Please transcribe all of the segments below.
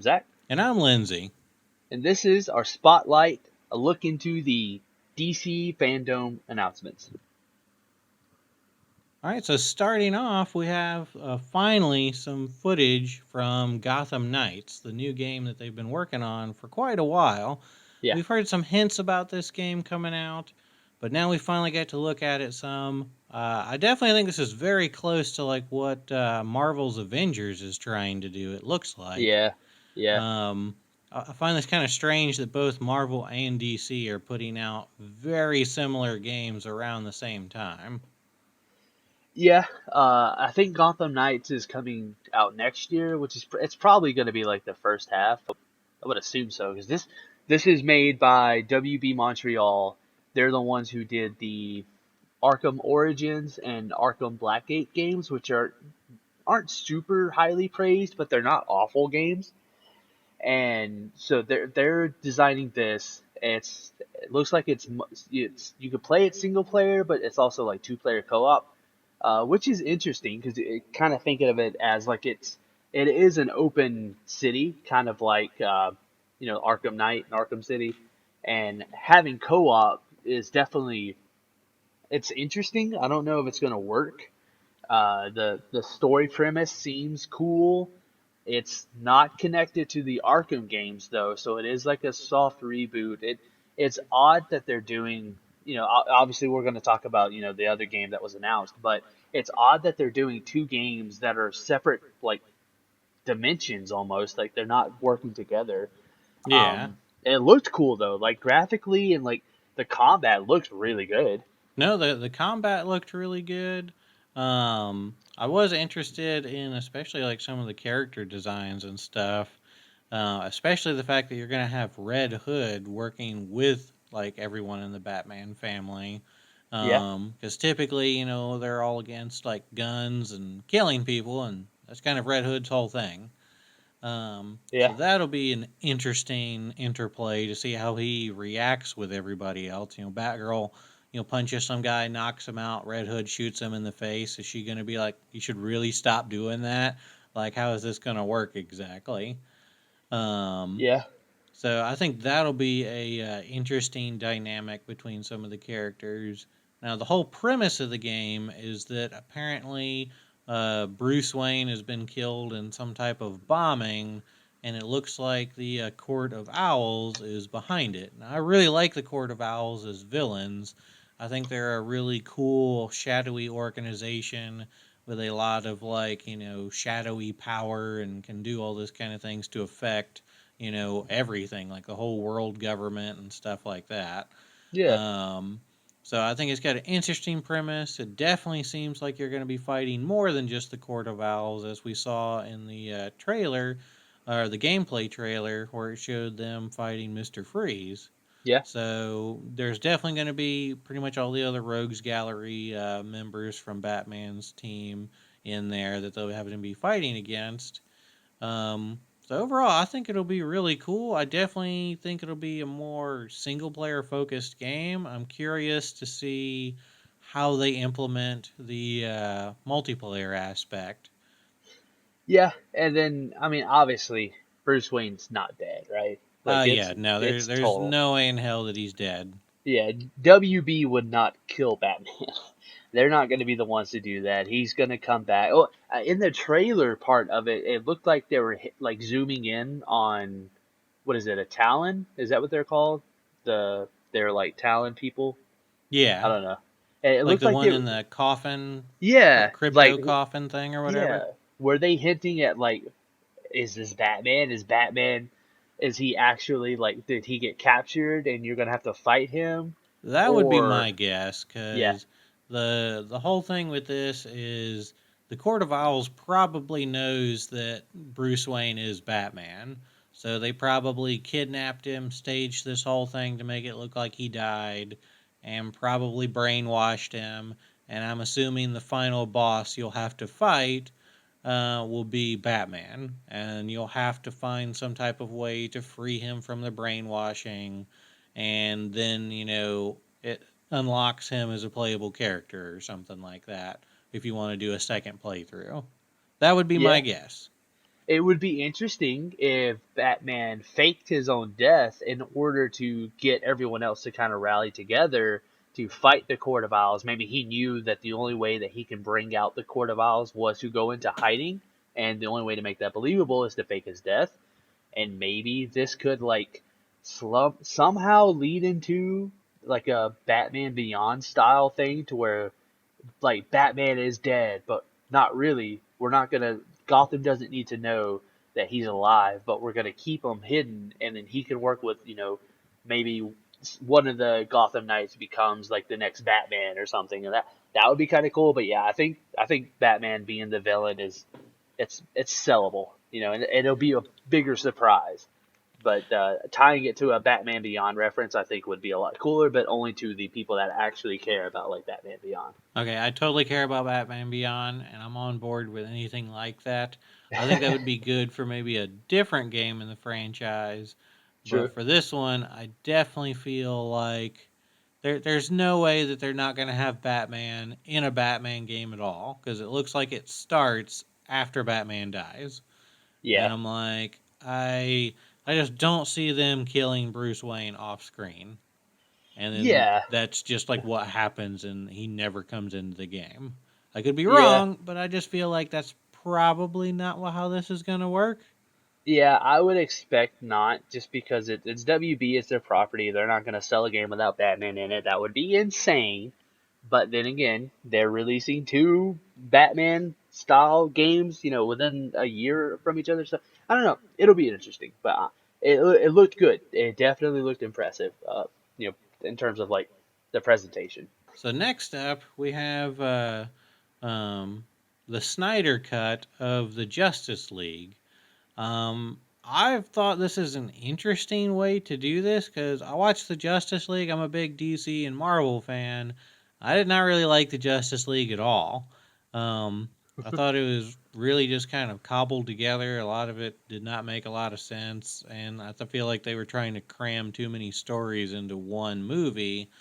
Zach, And I'm Lindsay. and this is our spotlight, a look into the DC Fandome announcements. All right, so starting off, we have finally some footage from Gotham Knights, the new game that they've been working on for quite a while. Yeah, We've heard some hints about this game coming out, but now we finally get to look at it some. I definitely think this is very close to like what Marvel's Avengers is trying to do. It looks like. yeah, yeah, Um, I find this kind of strange that both Marvel and DC are putting out very similar games around the same time. yeah. I think Gotham Knights is coming out next year, which is it's probably going to be like the first half. I would assume so because this is made by WB Montreal. They're the ones who did the Arkham Origins and Arkham Blackgate games, which aren't super highly praised, but they're not awful games. And so they're designing this. It looks like it's you could play it single player, but it's also like two-player co-op, which is interesting because it kind of thinking of it as like it is an open city, kind of like Arkham Knight and Arkham City, and having co-op is definitely it's interesting. I don't know if it's gonna work. The story premise seems cool. It's not connected to the Arkham games though, so it is like a soft reboot. It's odd that they're doing, obviously we're going to talk about, the other game that was announced, but it's odd that they're doing two games that are separate like dimensions almost, like they're not working together. Yeah. It looked cool though, like graphically and like the combat looks really good. No, the combat looked really good. I was interested in especially like some of the character designs and stuff. Especially the fact that you're gonna have Red Hood working with like everyone in the Batman family. Yeah, Because typically, they're all against like guns and killing people, and that's kind of Red Hood's whole thing. So yeah, that'll be an interesting interplay to see how he reacts with everybody else. Batgirl, punches some guy, knocks him out. Red Hood shoots him in the face. Is she going to be like, you should really stop doing that? Like, how is this going to work exactly? Um, yeah, so I think that'll be a interesting dynamic between some of the characters. Now, the whole premise of the game is that apparently Bruce Wayne has been killed in some type of bombing, and it looks like the Court of Owls is behind it. Now, I really like the Court of Owls as villains. I think they're a really cool, shadowy organization with a lot of shadowy power and can do all this kind of things to affect everything, like the whole world government and stuff like that. yeah. Um, so I think it's got an interesting premise. It definitely seems like you're going to be fighting more than just the Court of Owls, as we saw in the trailer, or the gameplay trailer, where it showed them fighting Mr. Freeze. Yeah. So there's definitely going to be pretty much all the other Rogues Gallery members from Batman's team in there that they'll have to be fighting against. So overall, I think it'll be really cool. I definitely think it'll be a more single player focused game. I'm curious to see how they implement the multiplayer aspect. Yeah, and then I mean, obviously, Bruce Wayne's not dead, right? Like Yeah, no, it's there's total. no way in hell that he's dead. Yeah, WB would not kill Batman. They're not going to be the ones to do that. He's going to come back. Oh, in the trailer part of it, it looked like they were like zooming in on what is it, a Talon? Is that what they're called? They're like Talon people. I Yeah, don't know. It like looked the like one they, in the coffin, yeah, like crypto coffin thing or whatever. yeah. Were they hinting at like is this Batman? Is he actually like did he get captured and you're gonna have to fight him? That would be Or my guess, yeah, because the whole thing with this is the Court of Owls probably knows that Bruce Wayne is Batman, so they probably kidnapped him, staged this whole thing to make it look like he died, and probably brainwashed him. And I'm assuming the final boss you'll have to fight will be Batman, and you'll have to find some type of way to free him from the brainwashing, and then it unlocks him as a playable character or something like that. If you want to do a second playthrough, that would be yeah, my guess. It would be interesting if Batman faked his own death in order to get everyone else to kind of rally together to fight the Court of Owls. Maybe he knew that the only way that he can bring out the Court of Owls was to go into hiding, and the only way to make that believable is to fake his death. And maybe this could like somehow lead into like a Batman Beyond style thing to where like Batman is dead, but not really. We're not gonna. Gotham doesn't need to know that he's alive, but we're gonna keep him hidden, and then he can work with maybe one of the Gotham Knights becomes like the next Batman or something, and that would be kind of cool. But yeah, I think Batman being the villain is it's sellable, and it'll be a bigger surprise. But tying it to a Batman Beyond reference, I think would be a lot cooler, but only to the people that actually care about like Batman Beyond. Okay, I totally care about Batman Beyond, and I'm on board with anything like that. I think that would be good for maybe a different game in the franchise, but True. for this one, I definitely feel like there's no way that they're not going to have Batman in a Batman game at all, because it looks like it starts after Batman dies, and Yeah. I'm like, I just don't see them killing Bruce Wayne off screen, and then Yeah. that's just like what happens, and he never comes into the game. I could be Yeah. wrong, but I just feel like that's probably not how this is going to work. Yeah, I would expect not, just because it's WB, it's their property. They're not going to sell a game without Batman in it. That would be insane. But then again, they're releasing two Batman style games, within a year from each other. So I don't know. It'll be interesting, but it looked good. It definitely looked impressive. In terms of like the presentation. So next up, we have um, the Snyder cut of the Justice League. I've thought this is an interesting way to do this because I watched the Justice League. I'm a big DC and Marvel fan. I did not really like the Justice League at all. Um, I thought it was really just kind of cobbled together. A lot of it did not make a lot of sense, and I feel like they were trying to cram too many stories into one movie.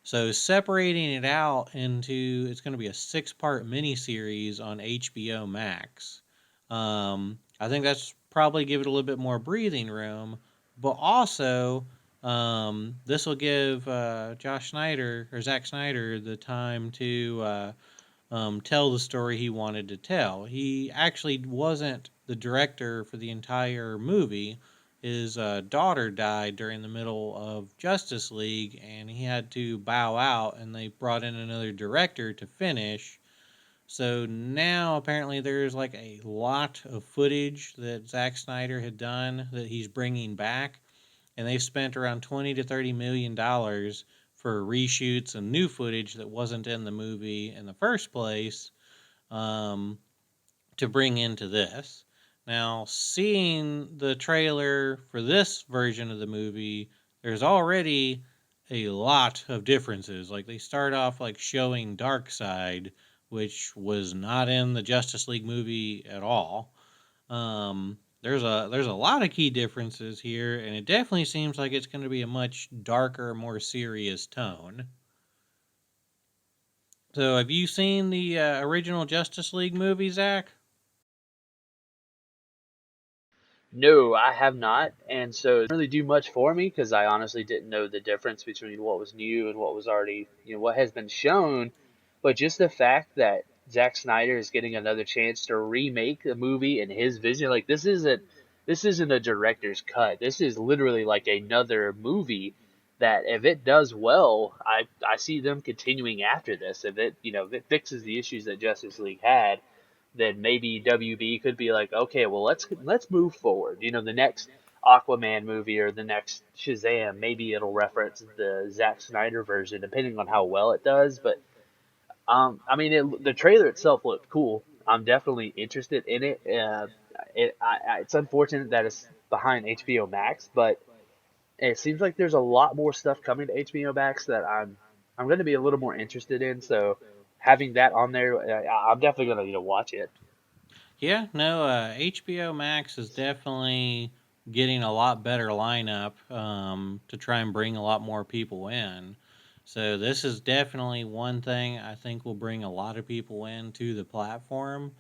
So separating it out into it's going to be a 6-part miniseries on HBO Max. I think that's probably give it a little bit more breathing room, but also this will give Josh Snyder or Zack Snyder the time to tell the story he wanted to tell. He actually wasn't the director for the entire movie. His daughter died during the middle of Justice League, and he had to bow out, and they brought in another director to finish. So now apparently there's like a lot of footage that Zack Snyder had done that he's bringing back, and they spent around 20 to 30 million dollars for reshoots and new footage that wasn't in the movie in the first place, um, to bring into this. Now, seeing the trailer for this version of the movie, there's already a lot of differences. Like they start off like showing Darkseid, which was not in the Justice League movie at all. There's a lot of key differences here, and it definitely seems like it's going to be a much darker, more serious tone. So, have you seen the original Justice League movie, Zach? No, I have not, and so it didn't really do much for me because I honestly didn't know the difference between what was new and what was already, what has been shown. But just the fact that Zack Snyder is getting another chance to remake the movie in his vision, like this isn't a director's cut. This is literally like another movie that if it does well, I see them continuing after this. If it fixes the issues that Justice League had, then maybe WB could be like, okay, well let's move forward. The next Aquaman movie or the next Shazam, maybe it'll reference the Zack Snyder version, depending on how well it does. But I mean, the trailer itself looked cool. I'm definitely interested in it. It's unfortunate that it's behind HBO Max, but it seems like there's a lot more stuff coming to HBO Max that I'm going to be a little more interested in. So having that on there, I'm definitely going to watch it. Yeah, no, HBO Max is definitely getting a lot better lineup to try and bring a lot more people in. So this is definitely one thing I think will bring a lot of people into the platform.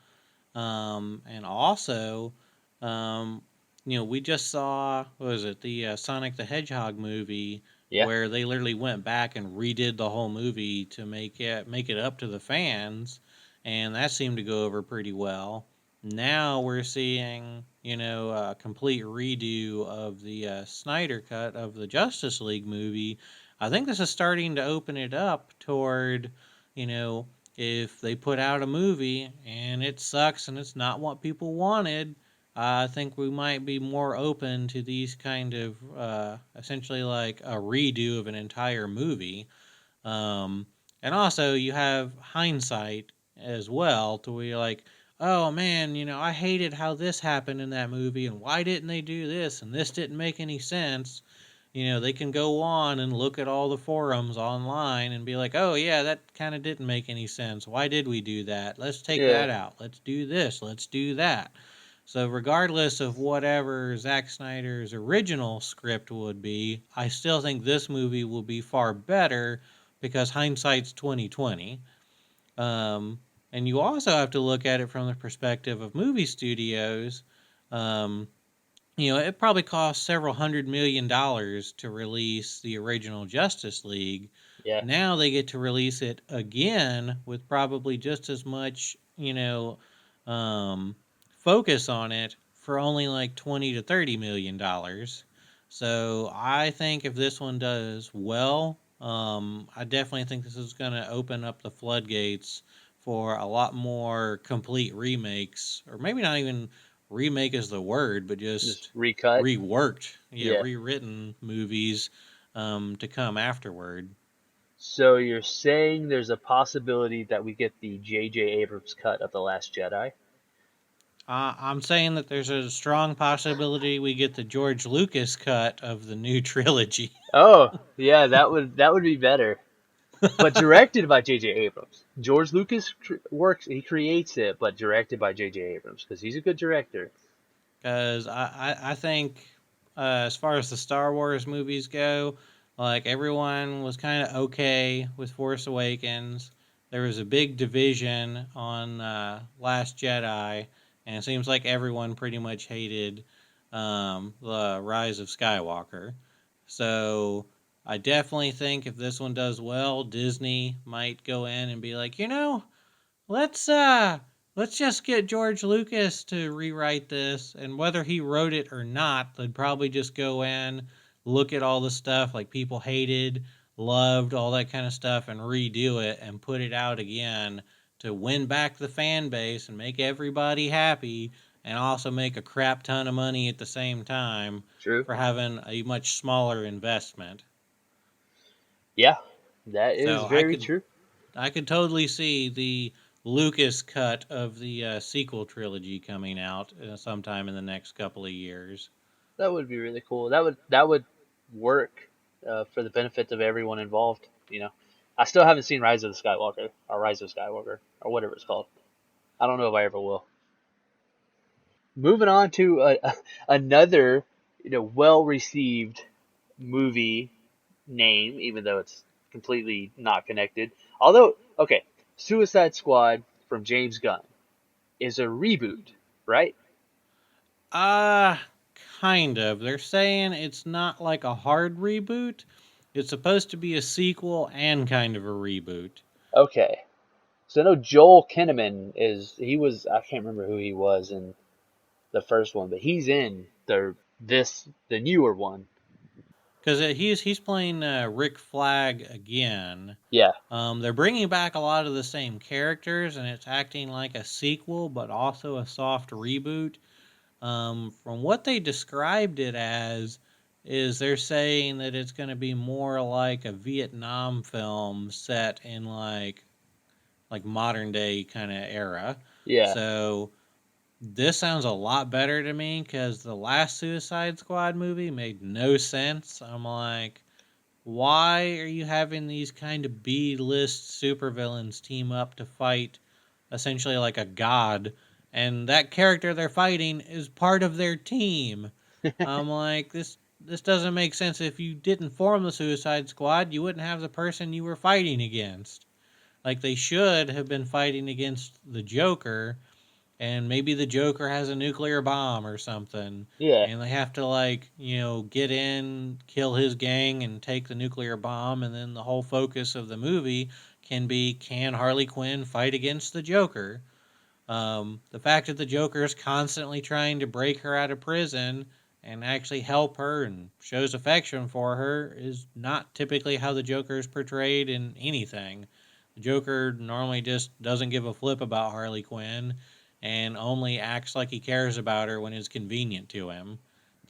And also, Um, we just saw, what was it, the Sonic the Hedgehog movie, Yeah, where they literally went back and redid the whole movie to make it up to the fans, and that seemed to go over pretty well. Now we're seeing, a complete redo of the Snyder cut of the Justice League movie. I think this is starting to open it up toward, you know, if they put out a movie and it sucks and it's not what people wanted, I think we might be more open to these kind of essentially like a redo of an entire movie. Um, and also, you have hindsight as well to where you're like, oh man, I hated how this happened in that movie, and why didn't they do this? And this didn't make any sense. They can go on and look at all the forums online and be like, oh yeah, that kind of didn't make any sense. Why did we do that? Let's take yeah, that out. Let's do this. Let's do that. So, regardless of whatever Zack Snyder's original script would be, I still think this movie will be far better because hindsight's 2020. Um, and you also have to look at it from the perspective of movie studios. Um, it probably cost several $100 million to release the original Justice League. yeah. Now they get to release it again with probably just as much, um, focus on it for only like 20 to $30 million. So I think if this one does well, I definitely think this is going to open up the floodgates for a lot more complete remakes, or maybe not even remake is the word, but Just just recut. reworked, Yeah. rewritten movies to come afterward. So you're saying there's a possibility that we get the J.J. Abrams cut of The Last Jedi? I'm saying that there's a strong possibility we get the George Lucas cut of the new trilogy. Oh, yeah, that would be better. But directed by J.J. Abrams. George Lucas works, he creates it, but directed by J.J. Abrams because he's a good director. Because I think, as far as the Star Wars movies go, like everyone was kind of okay with Force Awakens. There was a big division on Last Jedi, and it seems like everyone pretty much hated the Rise of Skywalker. So I definitely think if this one does well, Disney might go in and be like, let's let's just get George Lucas to rewrite this, and whether he wrote it or not, they'd probably just go in, look at all the stuff like people hated, loved, all that kind of stuff, and redo it and put it out again to win back the fan base and make everybody happy, and also make a crap ton of money at the same time True. for having a much smaller investment. Yeah, that is So I very could true. I could totally see the Lucas cut of the sequel trilogy coming out sometime in the next couple of years. That would be really cool. That would work for the benefit of everyone involved. I still haven't seen Rise of the Skywalker or Rise of Skywalker or whatever it's called. I don't know if I ever will. Moving on to another, well received movie name, even though it's completely not connected. Although, okay, Suicide Squad from James Gunn is a reboot, right? Uh, kind of. They're saying it's not like a hard reboot. It's supposed to be a sequel and kind of a reboot. Okay. So I know Joel Kinnaman he was, I can't remember who he was in the first one, but he's in the newer one. Because he's playing Rick Flag again. Yeah. They're bringing back a lot of the same characters, and it's acting like a sequel, but also a soft reboot. From what they described it as, is they're saying that it's going to be more like a Vietnam film set in like modern day kind of era. Yeah. So this sounds a lot better to me because the last Suicide Squad movie made no sense. I'm like, why are you having these kind of B list supervillains team up to fight essentially like a god? And that character they're fighting is part of their team. I'm like, this doesn't make sense. If you didn't form the Suicide Squad, you wouldn't have the person you were fighting against. Like they should have been fighting against the Joker, and maybe the Joker has a nuclear bomb or something, Yeah, and they have to like get in, kill his gang, and take the nuclear bomb, and then the whole focus of the movie can Harley Quinn fight against the Joker? The fact that the Joker is constantly trying to break her out of prison and actually help her and shows affection for her is not typically how the Joker is portrayed in anything. The Joker normally just doesn't give a flip about Harley Quinn and only acts like he cares about her when it's convenient to him.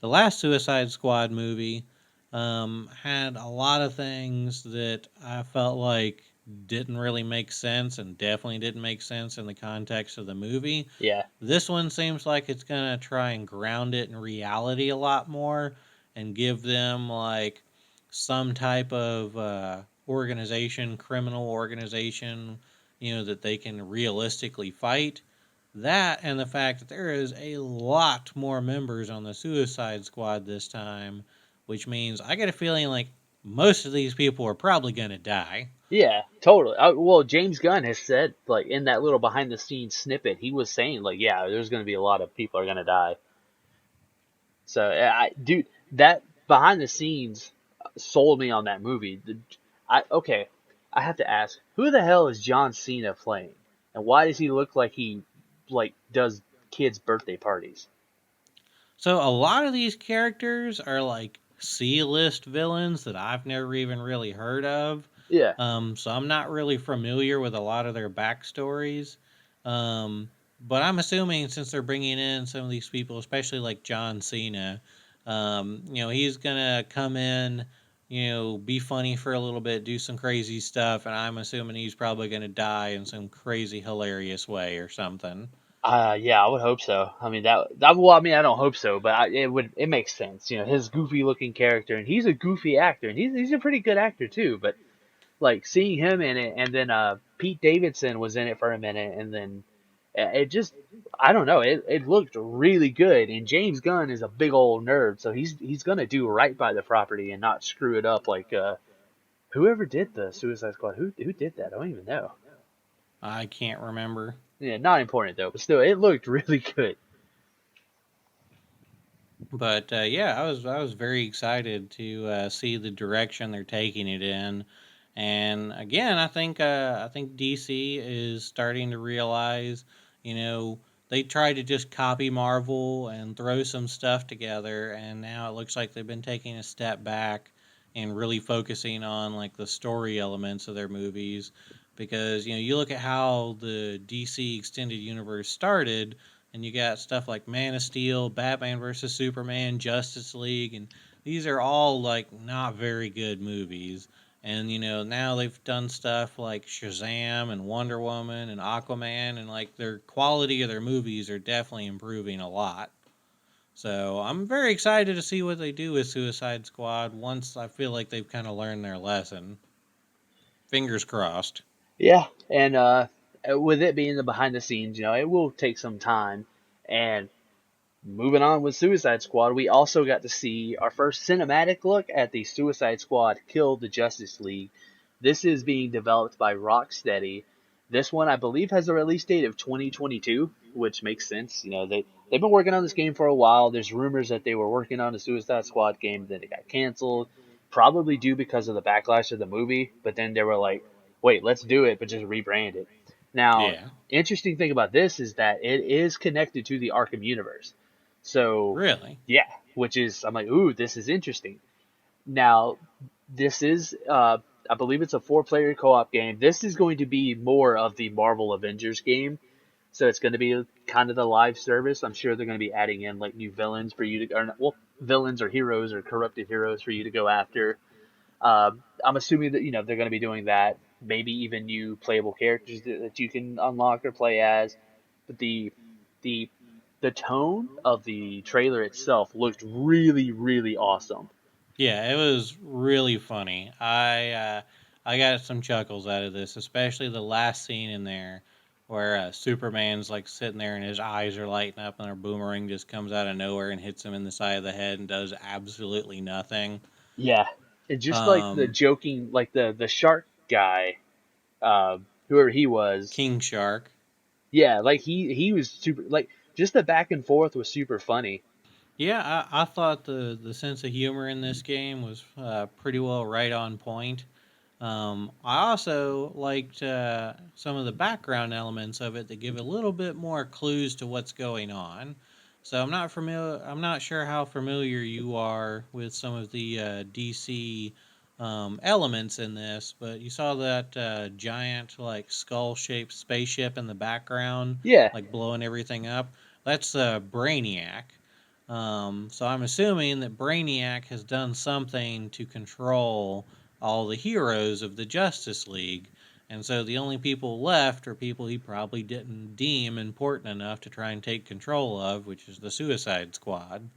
The last Suicide Squad movie had a lot of things that I felt like didn't really make sense and definitely didn't make sense in the context of the movie. yeah, This one seems like it's going to try and ground it in reality a lot more and give them like some type of organization, criminal organization, that they can realistically fight. That and the fact that there is a lot more members on the Suicide Squad this time, which means I get a feeling like most of these people are probably going to die. yeah, totally. Well, James Gunn has said, like, in that little behind the scenes snippet, he was saying, like, yeah, there's going to be a lot of people are going to die. So, dude, that behind the scenes sold me on that movie. Okay, I have to ask, who the hell is John Cena playing, and why does he look like he like does kids' birthday parties? So a lot of these characters are like C-list villains that I've never even really heard of. Yeah, So I'm not really familiar with a lot of their backstories. But I'm assuming since they're bringing in some of these people, especially like John Cena, he's gonna come in, be funny for a little bit, do some crazy stuff, and I'm assuming he's probably gonna die in some crazy hilarious way or something. yeah, I would hope so. I mean that well, I mean I don't hope so, but it makes sense. You know, his goofy looking character, and he's a goofy actor, and he's a pretty good actor too. But like seeing him in it, and then Pete Davidson was in it for a minute, and then it just I don't know, it looked really good. And James Gunn is a big old nerd, so he's gonna do right by the property and not screw it up like whoever did the Suicide Squad. Who did that? I don't even know. I can't remember. Yeah, not important though, but still, it looked really good. But yeah, I was very excited to see the direction they're taking it in, and again, I think DC is starting to realize, you know, they tried to just copy Marvel and throw some stuff together, and now it looks like they've been taking a step back and really focusing on like the story elements of their movies, because you look at how the DC extended universe started and you got stuff like Man of Steel, Batman versus Superman, Justice League, and these are all like not very good movies. And now they've done stuff like Shazam and Wonder Woman and Aquaman, and like their quality of their movies are definitely improving a lot. So I'm very excited to see what they do with Suicide Squad once I feel like they've kind of learned their lesson. Fingers crossed. Yeah, and with it being the behind the scenes, it will take some time. And moving on with Suicide Squad, we also got to see our first cinematic look at the Suicide Squad Kill the Justice League. This is being developed by Rocksteady. This one, I believe, has a release date of 2022, which makes sense. They've been working on this game for a while. There's rumors that they were working on a Suicide Squad game, then it got canceled, probably due because of the backlash of the movie. But then they were like, "Wait, let's do it, but just rebrand it." Now, Yeah. interesting thing about this is that it is connected to the Arkham universe. So, Really? yeah, which is I'm like, ooh, this is interesting. Now, this is I believe it's a four-player co-op game. This is going to be more of the Marvel Avengers game. So it's going to be kind of the live service. I'm sure they're going to be adding in like new villains for you to, or well, villains or heroes or corrupted heroes for you to go after. I'm assuming that they're going to be doing that. Maybe even new playable characters that you can unlock or play as. But the the tone of the trailer itself looked really really awesome. Yeah, it was really funny. I got some chuckles out of this, especially the last scene in there where Superman's like sitting there and his eyes are lighting up and a boomerang just comes out of nowhere and hits him in the side of the head and does absolutely nothing. Yeah, and just like the Um, joking, like the shark guy, whoever he was. King Shark. Yeah, like he was super like just the back and forth was super funny. Yeah, I thought the sense of humor in this game was pretty well right on point. I also liked some of the background elements of it that give a little bit more clues to what's going on. So I'm not familiar. I'm not sure how familiar you are with some of the DC elements in this, but you saw that giant like skull-shaped spaceship in the background, Yeah, like blowing everything up. That's Brainiac. So I'm assuming that Brainiac has done something to control all the heroes of the Justice League. And so the only people left are people he probably didn't deem important enough to try and take control of, which is the Suicide Squad.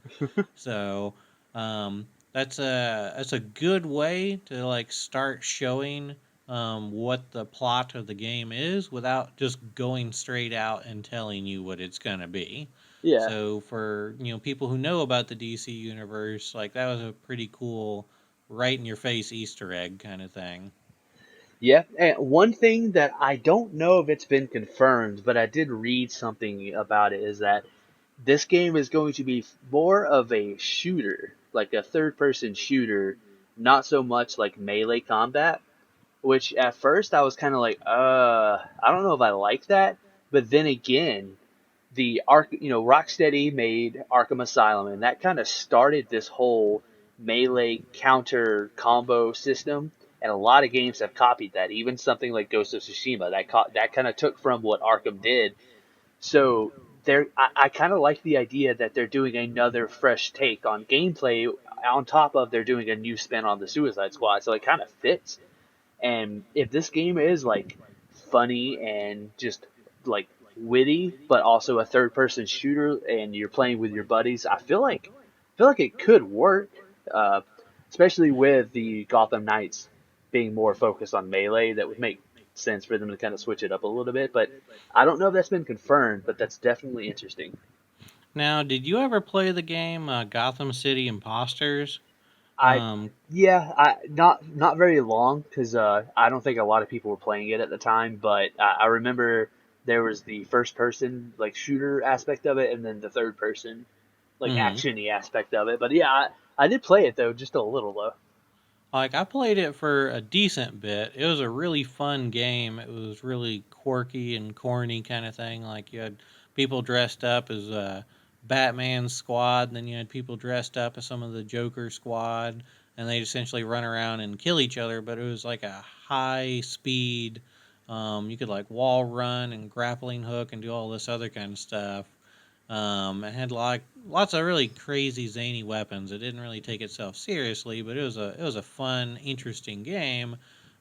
So that's a good way to like start showing what the plot of the game is without just going straight out and telling you what it's gonna be. yeah, So for people who know about the DC universe, like that was a pretty cool, right in your face Easter egg kind of thing. yeah. And one thing that I don't know if it's been confirmed, but I did read something about it is that this game is going to be more of a shooter, like a third person shooter, not so much like melee combat. Which at first I was kind of like, I don't know if I like that. But then again, Rocksteady made Arkham Asylum, and that kind of started this whole melee counter combo system. And a lot of games have copied that. Even something like Ghost of Tsushima that kind of took from what Arkham did. So I kind of like the idea that they're doing another fresh take on gameplay on top of they're doing a new spin on the Suicide Squad. So it kind of fits. And if this game is like funny and just like witty, but also a third person shooter, and you're playing with your buddies, I feel like it could work. Uh, Especially with the Gotham Knights being more focused on melee, that would make sense for them to kind of switch it up a little bit. But I don't know if that's been confirmed, but that's definitely interesting. Now, did you ever play the game Gotham City Imposters? I Um, Yeah, I not very long because I don't think a lot of people were playing it at the time, but I remember there was the first person like shooter aspect of it, and then the third person like mhm. actiony aspect of it. But yeah, I did play it though, just a little though. Like I played it for a decent bit. It was a really fun game. It was really quirky and corny kind of thing. Like you had people dressed up as Batman squad, and then you had people dressed up as some of the Joker squad, and they essentially run around and kill each other. But it was like a high speed. You could like wall run and grappling hook and do all this other kind of stuff. It had like lots of really crazy zany weapons. It didn't really take itself seriously, but it was a fun, interesting game.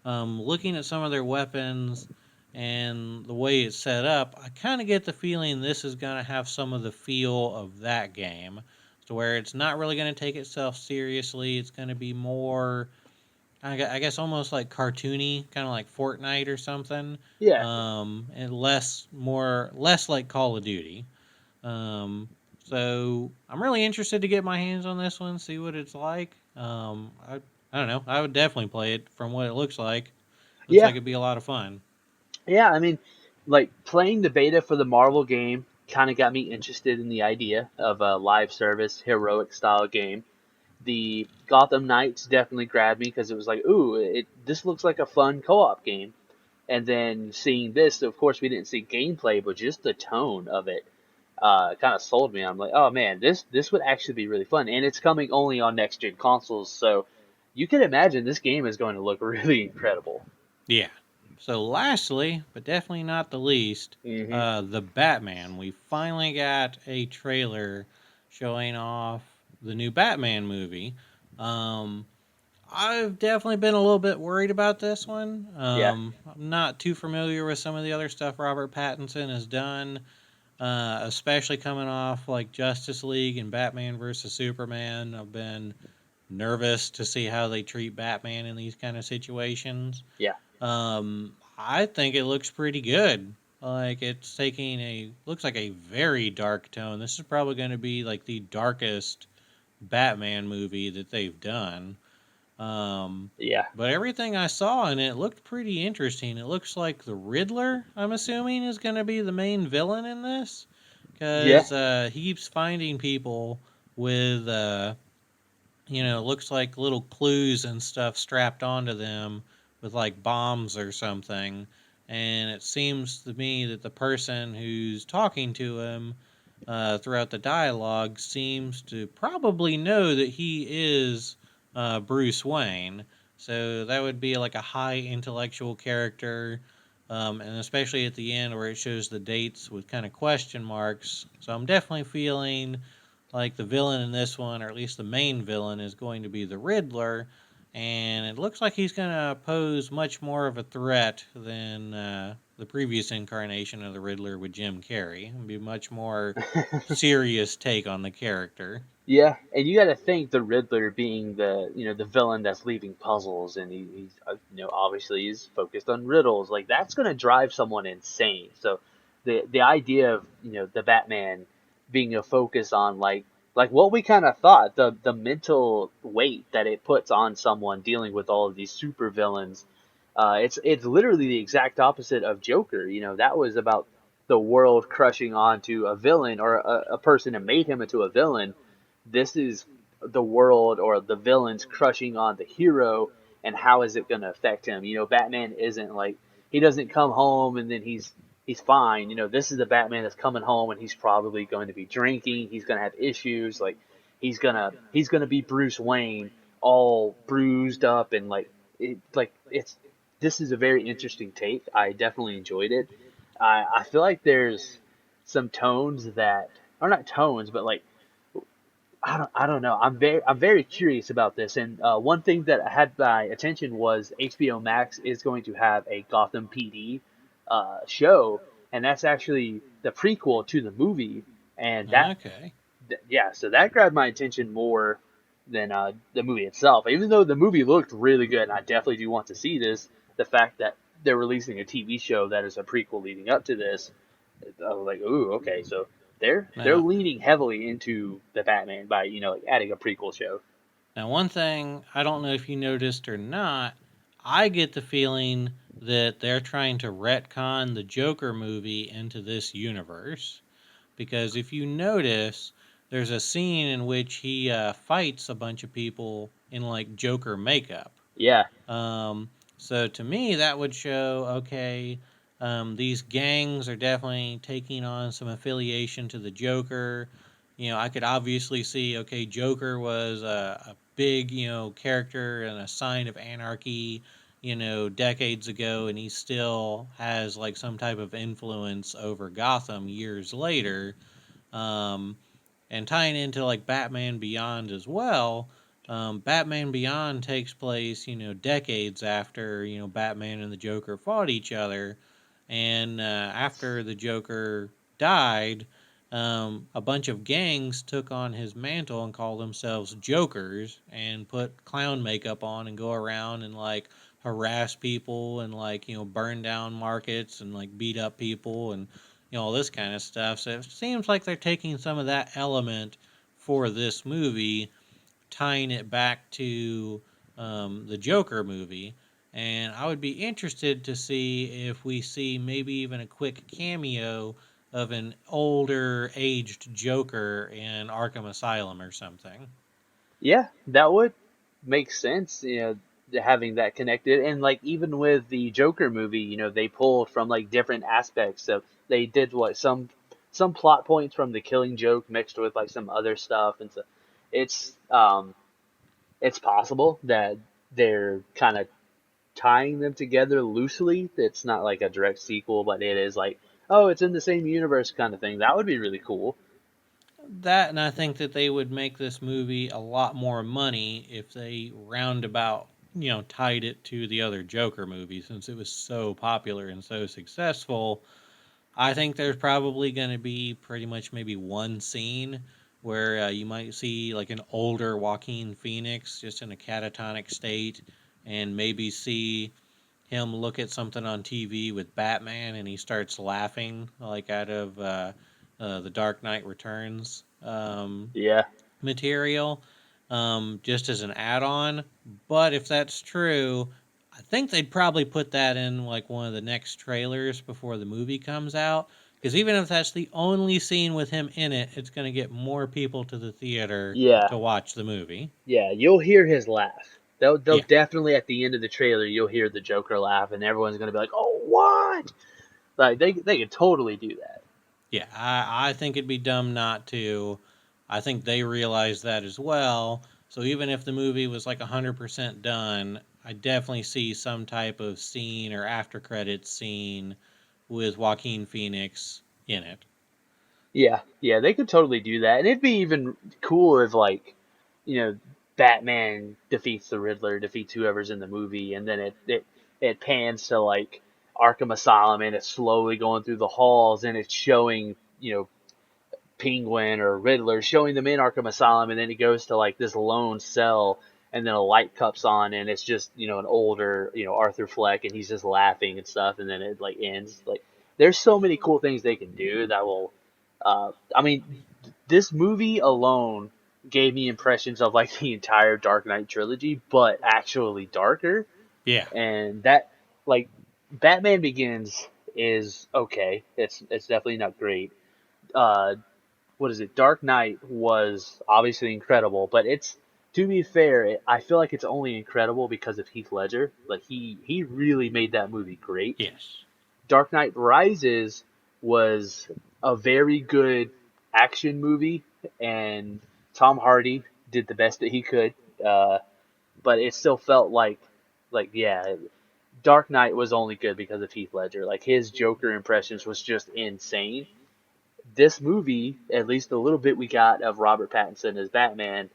Looking at some of their weapons and the way it's set up, I kind of get the feeling this is going to have some of the feel of that game, to where it's not really going to take itself seriously. It's going to be more, I guess, almost like cartoony, kind of like Fortnite or something, Yeah, and less like Call of Duty. So I'm really interested to get my hands on this one, see what it's like. I don't know. I would definitely play it from what it looks like. Looks like yeah, it'd be a lot of fun. yeah. I mean, like playing the beta for the Marvel game kind of got me interested in the idea of a live service heroic style game. The Gotham Knights definitely grabbed me because it was like, ooh, this looks like a fun co-op game. And then seeing this, of course, we didn't see gameplay, but just the tone of it kind of sold me. I'm like, oh man, this would actually be really fun, and it's coming only on next gen consoles, so you can imagine this game is going to look really incredible. Yeah. So lastly, but definitely not the least, Hmm. the Batman. We finally got a trailer showing off the new Batman movie. Um, I've definitely been a little bit worried about this one. Yeah, I'm not too familiar with some of the other stuff Robert Pattinson has done, especially coming off like Justice League and Batman versus Superman. I've been nervous to see how they treat Batman in these kind of situations. yeah, I think it looks pretty good. Like it's taking looks like a very dark tone. This is probably going to be like the darkest Batman movie that they've done. Um, Yeah. but everything I saw in it looked pretty interesting. It looks like the Riddler, I'm assuming, is going to be the main villain in this Yeah. because he keeps finding people with looks like little clues and stuff strapped onto them with like bombs or something. And it seems to me that the person who's talking to him throughout the dialogue seems to probably know that he is Bruce Wayne. So that would be like a high intellectual character. And especially at the end where it shows the dates with kind of question marks. So I'm definitely feeling like the villain in this one, or at least the main villain, is going to be the Riddler, and it looks like he's going to pose much more of a threat than the previous incarnation of the Riddler with Jim Carrey. It'll be much more serious take on the character. Yeah, and you got to think the Riddler being the villain that's leaving puzzles, and he's obviously he's focused on riddles. Like that's gonna drive someone insane. So the idea of the Batman being a focus on like what we kind of thought, the mental weight that it puts on someone dealing with all of these super villains. It's literally the exact opposite of Joker. That was about the world crushing onto a villain or a person that made him into a villain. This is the world or the villains crushing on the hero, and how is it going to affect him? Batman isn't like he doesn't come home and then he's fine. This is the Batman that's coming home and he's probably going to be drinking. He's going to have issues. Like he's gonna be Bruce Wayne, all bruised up and it's this is a very interesting take. I definitely enjoyed it. I feel like there's some tones that are not tones, but like I don't know. I'm very curious about this. And one thing that had my attention was HBO Max is going to have a Gotham PD show, and that's actually the prequel to the movie. And Okay. yeah, so that grabbed my attention more than the movie itself. Even though the movie looked really good, and I definitely do want to see this. The fact that they're releasing a TV show that is a prequel leading up to this, I was like, ooh, okay, so they're Now, leaning heavily into the Batman by like adding a prequel show. now, one thing I don't know if you noticed or not, I get the feeling that they're trying to retcon the Joker movie into this universe. Because if you notice, there's a scene in which he fights a bunch of people in like Joker makeup. Yeah, Um, so to me, that would show okay, these gangs are definitely taking on some affiliation to the Joker. I could obviously see okay, Joker was a big character and a sign of anarchy. Decades ago, and he still has like some type of influence over Gotham years later. Um, and tying into like Batman Beyond as well. Batman Beyond takes place, decades after Batman and the Joker fought each other, and after the Joker died, a bunch of gangs took on his mantle and called themselves Jokers and put clown makeup on and go around and like harass people and like burn down markets and like beat up people and all this kind of stuff. So it seems like they're taking some of that element for this movie, tying it back to the Joker movie. And I would be interested to see if we see maybe even a quick cameo of an older aged Joker in Arkham Asylum or something. yeah, that would make sense. Having that connected, and like even with the Joker movie, they pulled from like different aspects. So they did what some plot points from the Killing Joke mixed with like some other stuff, and so it's um it's possible that they're kind of tying them together loosely. It's not like a direct sequel, but it is like, oh, it's in the same universe kind of thing. That would be really cool. That, and I think that they would make this movie a lot more money if they roundabout, tied it to the other Joker movie since it was so popular and so successful. I think there's probably going to be pretty much maybe one scene where you might see like an older Joaquin Phoenix just in a catatonic state and maybe see him look at something on TV with Batman and he starts laughing like out of the Dark Knight Returns Yeah. material. just as an add-on. But if that's true, I think they'd probably put that in like one of the next trailers before the movie comes out. Because even if that's the only scene with him in it, it's going to get more people to the theater Yeah, to watch the movie. yeah, you'll hear his laugh. They'll Yeah, definitely at the end of the trailer you'll hear the Joker laugh, and everyone's gonna be like, "Oh, what?" Like they could totally do that. yeah. I think it'd be dumb not to. I think they realize that as well. So even if the movie was like 100% done, I definitely see some type of scene or after credits scene with Joaquin Phoenix in it. Yeah, yeah, they could totally do that, and it'd be even cool if like, you know, Batman defeats the Riddler, defeats whoever's in the movie, and then it pans to like Arkham Asylum, and it's slowly going through the halls, and it's showing Penguin or Riddler, showing them in Arkham Asylum, and then it goes to like this lone cell, and then a light comes on, and it's just an older Arthur Fleck, and he's just laughing and stuff, and then it like ends. Like there's so many cool things they can do that will. I mean, this movie alone gave me impressions of like the entire Dark Knight trilogy, but actually darker, Yeah. and that like Batman Begins is okay. It's definitely not great. Uh, what is it? Dark Knight was obviously incredible, but it's to be fair, I feel like it's only incredible because of Heath Ledger. Like he really made that movie great. Yes. Dark Knight Rises was a very good action movie, and Tom Hardy did the best that he could. Uh, but it still felt like yeah, Dark Knight was only good because of Heath Ledger. Like his Joker impressions was just insane. This movie, at least the little bit we got of Robert Pattinson as Batman,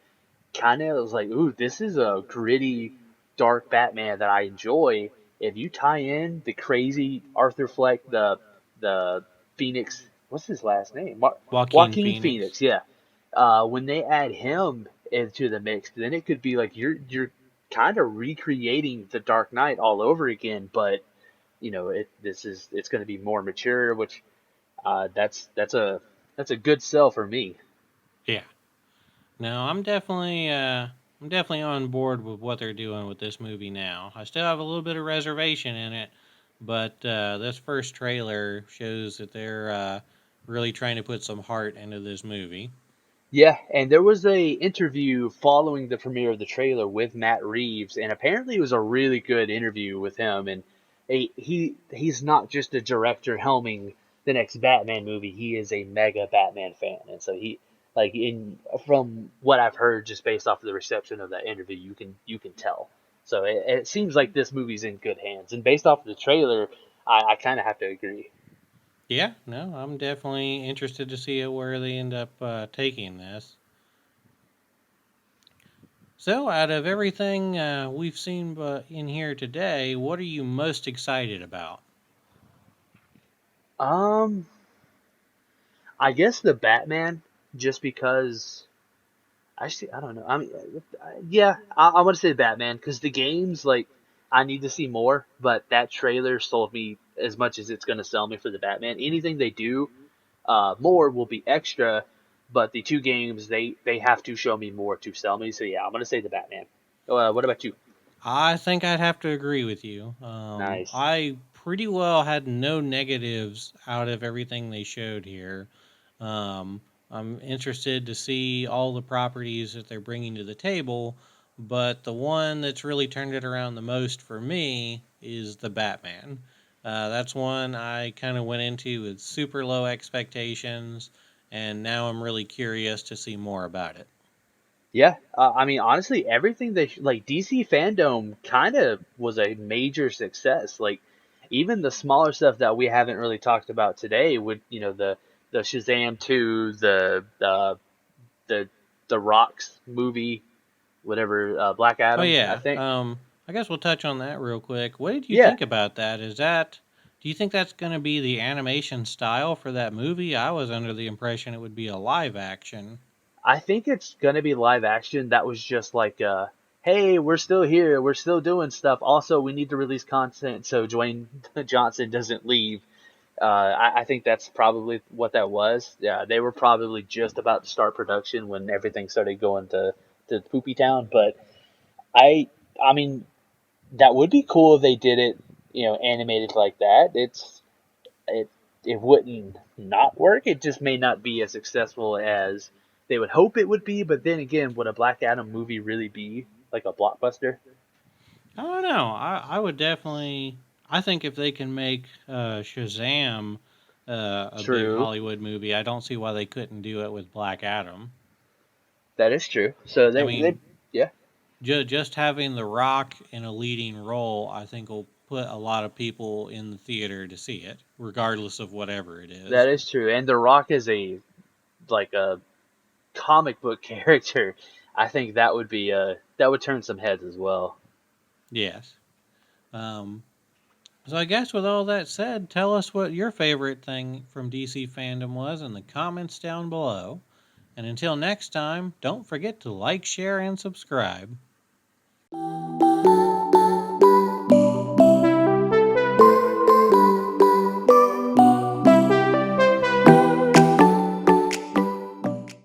kind of was like, ooh, this is a gritty, dark Batman that I enjoy. If you tie in the crazy Arthur Fleck, the Phoenix, what's his last name? Joaquin Joaquin Phoenix. Phoenix, yeah. When they add him into the mix, then it could be like you're kind of recreating the Dark Knight all over again, but it's going to be more mature, which that's a good sell for me. Yeah. No, I'm definitely on board with what they're doing with this movie now. I still have a little bit of reservation in it, but this first trailer shows that they're really trying to put some heart into this movie. Yeah, and there was a interview following the premiere of the trailer with Matt Reeves, and apparently it was a really good interview with him. And he's not just a director helming the next Batman movie; he is a mega Batman fan, and so he like in from what I've heard, just based off of the reception of that interview, you can tell. So it seems like this movie's in good hands, and based off of the trailer, I kind of have to agree. Yeah, no, I'm definitely interested to see where they end up taking this. So, out of everything we've seen in here today, what are you most excited about? Um, I guess the Batman, just because. Actually, I don't know. I mean, yeah, I want to say Batman because the games, like, I need to see more, but that trailer sold me as much as it's going to sell me for the Batman. Anything they do more will be extra, but the two games, they have to show me more to sell me. So, yeah, I'm going to say the Batman. What about you? I think I'd have to agree with you. Nice. I pretty well had no negatives out of everything they showed here. I'm interested to see all the properties that they're bringing to the table, but the one that's really turned it around the most for me is the Batman. That's one I kind of went into with super low expectations, and now I'm really curious to see more about it. Yeah, I mean, honestly, everything like DC Fandome kind of was a major success. Like, even the smaller stuff that we haven't really talked about today, would the Shazam 2, the the Rocks movie, whatever, Black Oh Adam, I yeah. think. I guess we'll touch on that real quick. What did you Yeah, think about that? Do you think that's going to be the animation style for that movie? I was under the impression it would be a live action. I think it's gonna be live action. That was just like, hey, we're still here, we're still doing stuff. Also, we need to release content so Dwayne Johnson doesn't leave. I think that's probably what that was. Yeah, they were probably just about to start production when everything started going to Poopy Town. But I I mean that would be cool if they did it, animated like that. It it wouldn't not work. It just may not be as successful as they would hope it would be. But then again, would a Black Adam movie really be like a blockbuster? I don't know. I would definitely. I think if they can make Shazam a big True, Hollywood movie, I don't see why they couldn't do it with Black Adam. that is true. So I they mean, yeah, just having The Rock in a leading role, I think will put a lot of people in the theater to see it, regardless of whatever it that is. is true. And The Rock is a comic book character. I think that would turn some heads as well. Yes. Um, so I guess with all that said, tell us what your favorite thing from DC Fandom was in the comments down below. And until next time, don't forget to like, share, and subscribe.